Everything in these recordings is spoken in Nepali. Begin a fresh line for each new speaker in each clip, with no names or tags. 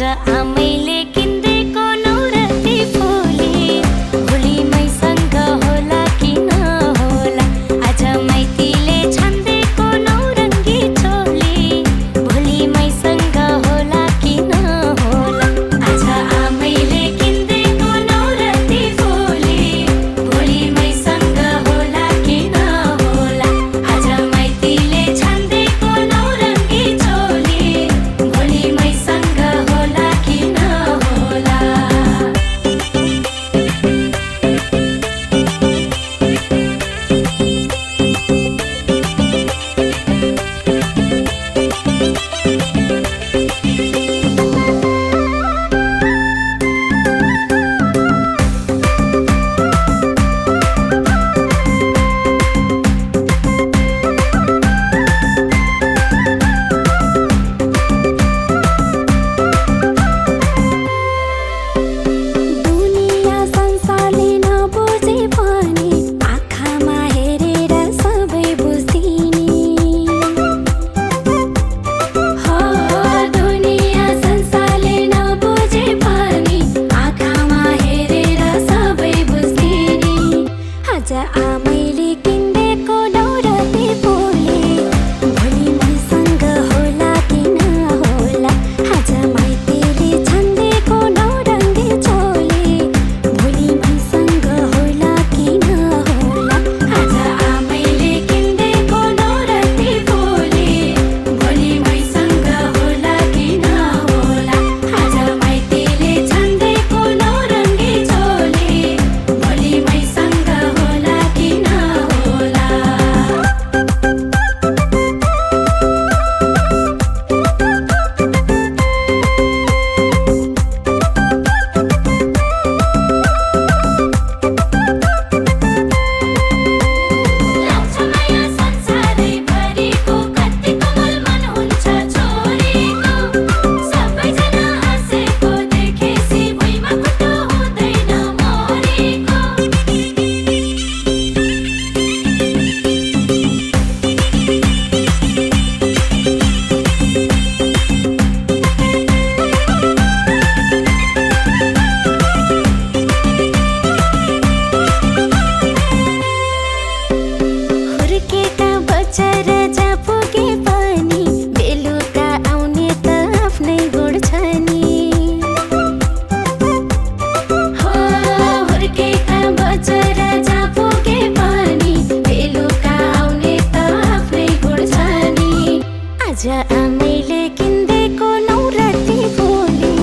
आमैले किन्देको नौरती फुली भोलि मैसँग होला कि नहोला। आज माइतीले छान्देको नौरङ्गी चोली भोलि मैसँग होला कि नहोला। आज आमैले किन्देको नौरती फुली भोलि मैसँग होला कि नहोला। आज माइतीले छान्देको नौरङ्गी चोली भोलि मैसँग होला कि नहोला। दुनिया संसारले नबुझे पनि आँखामा हेरेर सबै बुझ्दिने। हो दुनिया संसारले नबुझे पनि आँखामा हेरेर सबै बुझ्दिने। आज आमैले किन्देको नौरती फुली भोलि मैसँग होला कि नहोला। आज माइतीले छान्देको नौरङ्गी चोली भोलि मैसँग होला कि नहोला। आज आमैले किन्देको नौरती फुली भोलि मैसँग होला कि नहोला। आज माइतीले छान्देको नौरङ्गी चोली भोलि मैसँग होला कि नहोला। लान्छमाया संसारैभरिको कति कोमल मन हुन्छ छोरीको। सबैजना हाँसेको देखेसी भुइँमा खुट्टो हुँदैन मोरीको। हुर्केका बच्चा जहाँ पुगे पनि बेलुका आउने त आफ्नै गुण छ नि। हो हुर्केका बच्चा जहाँ पुगे पनि बेलुका आउने त आफ्नै गुण छ नि। आज आमैले किन्देको नौरती फुली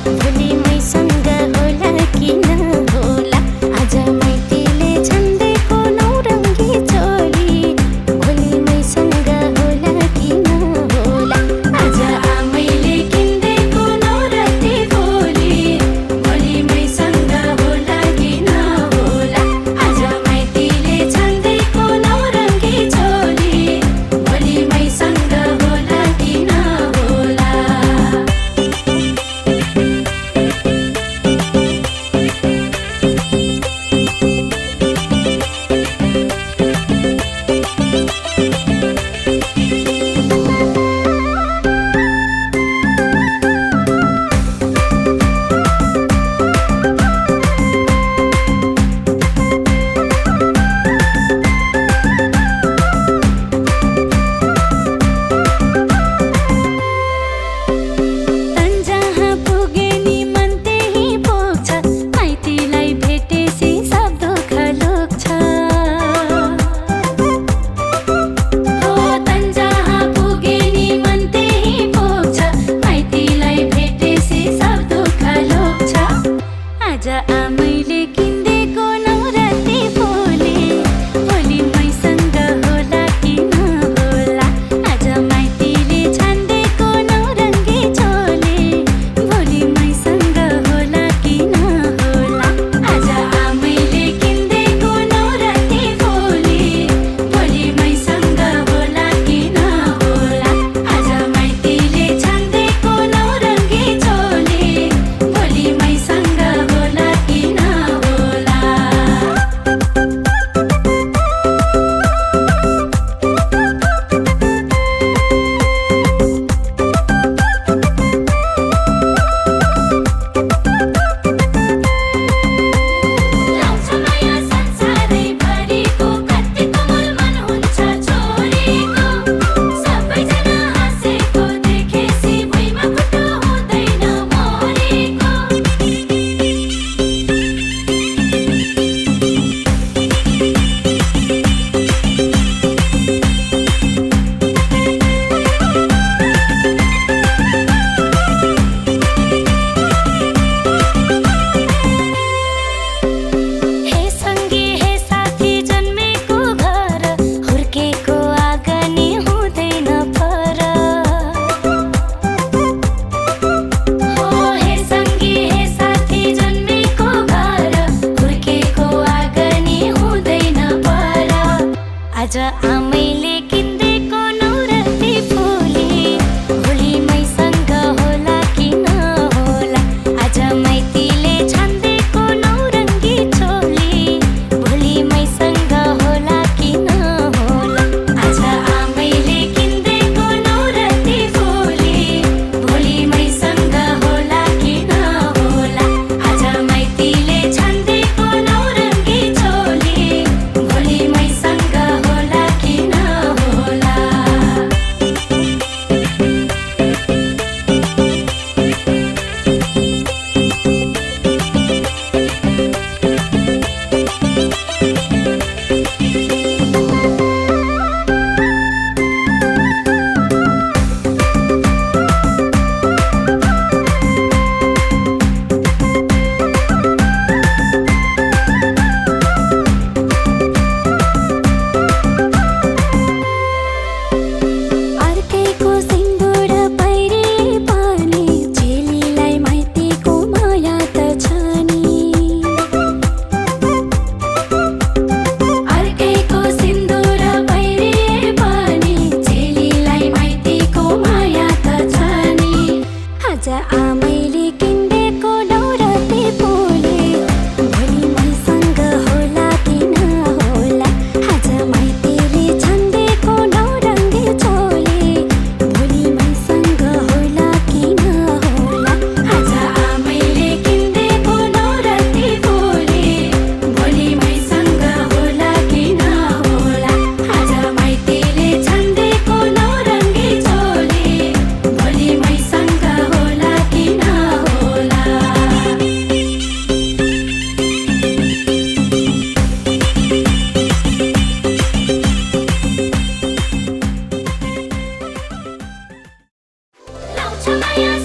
भोलि मैसँग होला कि नहोला। आज माइतीले छान्देको नौरङ्गी चोली भोलि मैसँग होला कि नहोला। आज आमैले किन्देको नौरती फुली भोलि मैसँग होला कि नहोला। आज माइतीले छान्देको नौरङ्गी चोली भोलि मैसँग होला कि छ माया